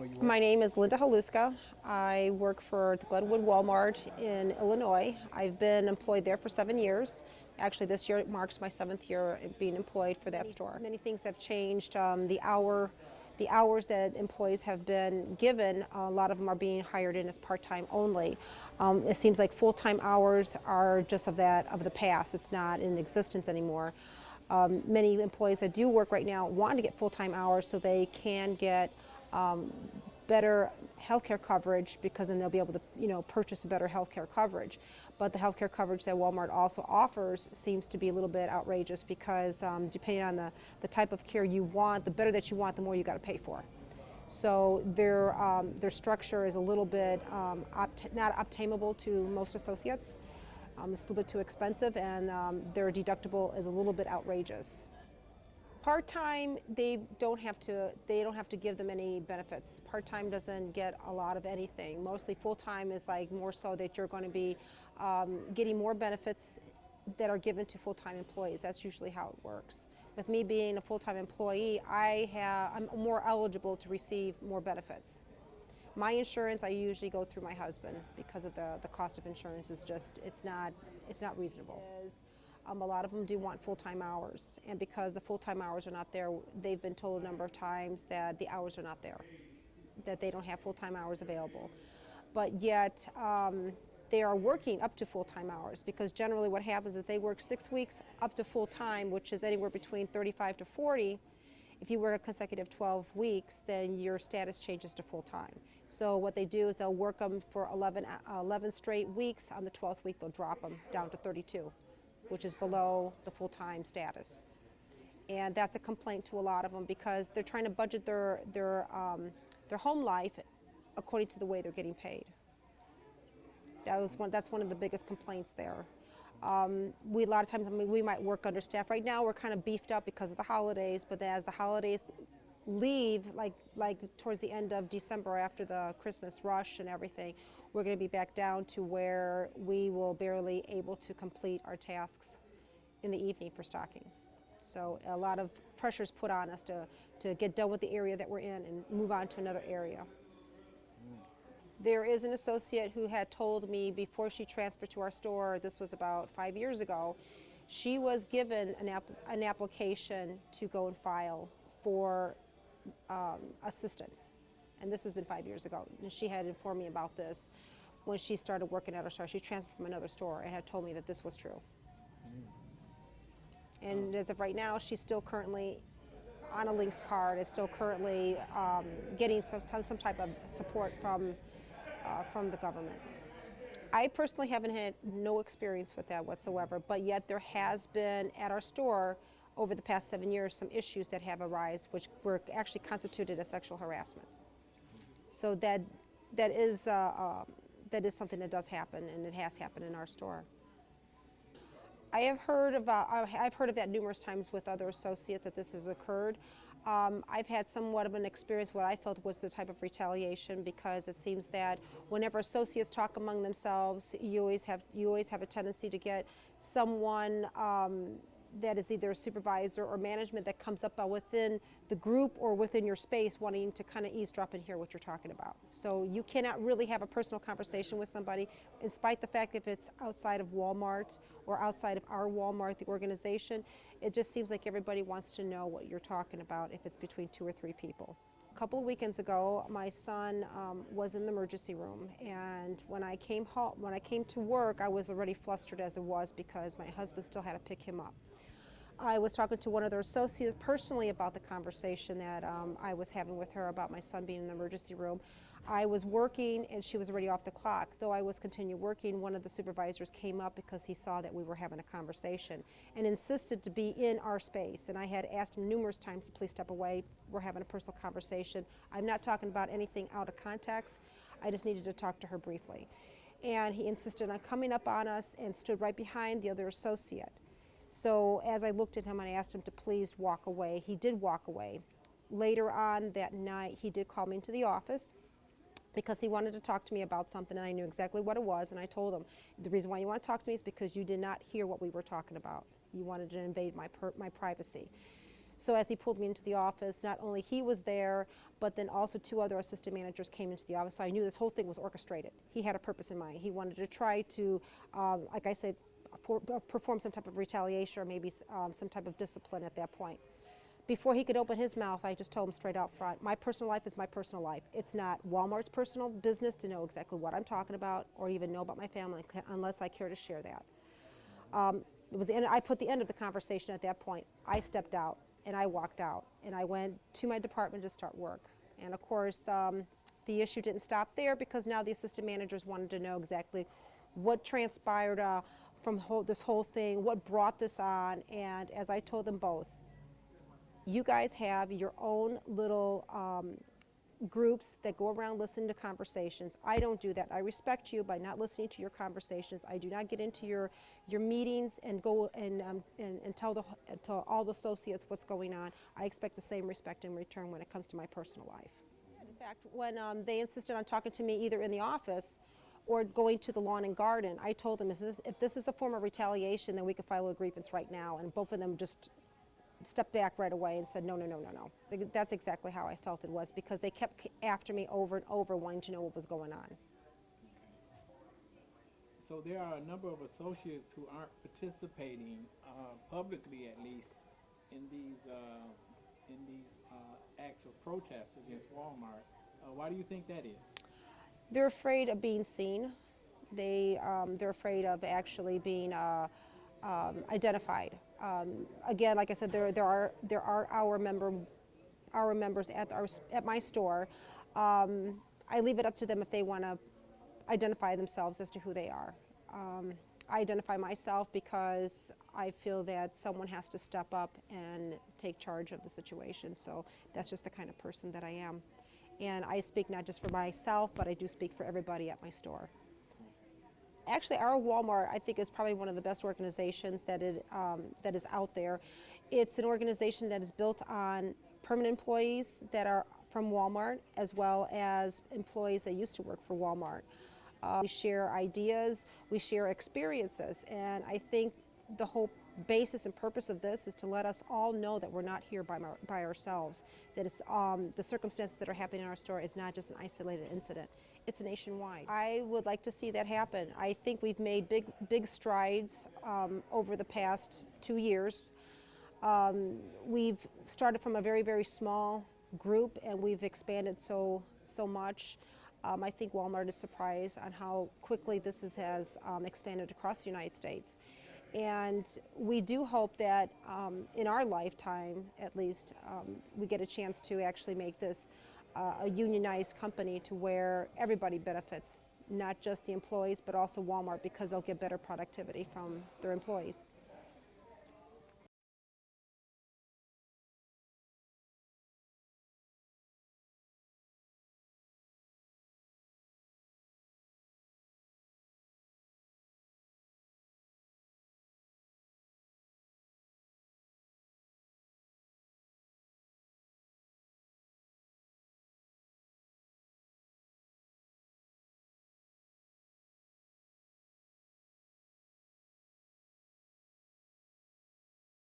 where you work? My name is Linda Haluska. I work for the Glenwood Walmart in Illinois. I've been employed there for 7 years. Actually, this year marks my 7th year being employed for that store. Many things have changed. The hours that employees have been given, a lot of them are being hired in as part-time only. It seems like full-time hours are just of the past. It's not in existence anymore. Many employees that do work right now want to get full-time hours so they can get better healthcare coverage, because then they'll be able to, purchase a better healthcare coverage. But the healthcare coverage that Walmart also offers seems to be a little bit outrageous, because depending on the type of care you want, the better that you want, the more you got to pay for. So their structure is a little bit not obtainable to most associates. It's a little bit too expensive, and their deductible is a little bit outrageous. Part-time, they don't have to give them any benefits. Part-time doesn't get a lot of anything. Mostly full-time is like more so that you're going to be getting more benefits that are given to full-time employees. That's usually how it works. With me being a full-time employee, I'm more eligible to receive more benefits. My insurance, I usually go through my husband, because of the cost of insurance is just, it's not reasonable. A lot of them do want full-time hours, and because the full-time hours are not there, they've been told a number of times that the hours are not there, that they don't have full-time hours available. But yet they are working up to full-time hours, because generally what happens is they work 6 weeks up to full-time, which is anywhere between 35 to 40. If you work a consecutive 12 weeks, then your status changes to full-time. So what they do is they'll work them for 11 straight weeks. On the 12th week, they'll drop them down to 32. Which is below the full-time status. And that's a complaint to a lot of them, because they're trying to budget their home life according to the way they're getting paid. That's one of the biggest complaints there. A lot of times, we might work understaffed. Right now, we're kind of beefed up because of the holidays, but as the holidays leave, like towards the end of December, after the Christmas rush and everything, we're going to be back down to where we will barely able to complete our tasks in the evening for stocking. So a lot of pressure is put on us to get done with the area that we're in and move on to another area. There is an associate who had told me before she transferred to our store, this was about 5 years ago, she was given an application to go and file for assistance. And this has been 5 years ago. And she had informed me about this when she started working at our store. She transferred from another store and had told me that this was true. And as of right now, she's still currently on a Links card. It's still currently getting some type of support from the government. I personally haven't had no experience with that whatsoever, but yet there has been at our store over the past 7 years some issues that have arisen, which were actually constituted as sexual harassment. So that is something that does happen, and it has happened in our store. I've heard of that numerous times with other associates that this has occurred. I've had somewhat of an experience what I felt was the type of retaliation, because it seems that whenever associates talk among themselves, you always have a tendency to get someone that is either a supervisor or management that comes up within the group or within your space, wanting to kind of eavesdrop and hear what you're talking about. So you cannot really have a personal conversation with somebody, in spite the fact if it's outside of Walmart or outside of our Walmart, the organization. It just seems like everybody wants to know what you're talking about if it's between 2 or 3 people. A couple of weekends ago, my son was in the emergency room, and when I came to work, I was already flustered as it was, because my husband still had to pick him up. I was talking to one of their associates personally about the conversation that I was having with her about my son being in the emergency room. I was working and she was already off the clock. Though I was continuing working, one of the supervisors came up because he saw that we were having a conversation and insisted to be in our space. And I had asked him numerous times to please step away. We're having a personal conversation. I'm not talking about anything out of context. I just needed to talk to her briefly. And he insisted on coming up on us and stood right behind the other associate. So as I looked at him and I asked him to please walk away, he did walk away. Later on that night, he did call me into the office because he wanted to talk to me about something, and I knew exactly what it was, and I told him, the reason why you want to talk to me is because you did not hear what we were talking about. You wanted to invade my privacy. So as he pulled me into the office, not only he was there, but then also 2 other assistant managers came into the office. So I knew this whole thing was orchestrated. He had a purpose in mind. He wanted to try to, like I said, perform some type of retaliation or maybe some type of discipline at that point. Before he could open his mouth, I just told him straight out front, my personal life is my personal life. It's not Walmart's personal business to know exactly what I'm talking about or even know about my family unless I care to share that. It was the end, I put the end of the conversation at that point. I stepped out and I walked out and I went to my department to start work. And of course, the issue didn't stop there because now the assistant managers wanted to know exactly what transpired from this whole thing, what brought this on, and as I told them both, you guys have your own little groups that go around listening to conversations. I don't do that. I respect you by not listening to your conversations. I do not get into your meetings and go and tell all the associates what's going on. I expect the same respect in return when it comes to my personal life. In fact, when they insisted on talking to me either in the office or going to the lawn and garden, I told them if this is a form of retaliation, then we could file a grievance right now. And both of them just stepped back right away and said, no, no, no, no, no. That's exactly how I felt it was, because they kept after me over and over wanting to know what was going on. So there are a number of associates who aren't participating publicly, at least, in these acts of protest against Walmart. Why do you think that is? They're afraid of being seen. They're afraid of actually being identified. Again, like I said, there are our members at my store. I leave it up to them if they want to identify themselves as to who they are. I identify myself because I feel that someone has to step up and take charge of the situation. So that's just the kind of person that I am. And I speak not just for myself, but I do speak for everybody at my store. Actually, our Walmart, I think, is probably one of the best organizations that is out there. It's an organization that is built on permanent employees that are from Walmart, as well as employees that used to work for Walmart. We share ideas, we share experiences, and I think the whole basis and purpose of this is to let us all know that we're not here by ourselves, that it's, the circumstances that are happening in our store is not just an isolated incident. It's nationwide. I would like to see that happen. I think we've made big strides over the past 2 years. We've started from a very, very small group, and we've expanded so much. I think Walmart is surprised on how quickly this has expanded across the United States. And we do hope that in our lifetime, at least, we get a chance to actually make this a unionized company to where everybody benefits, not just the employees, but also Walmart, because they'll get better productivity from their employees.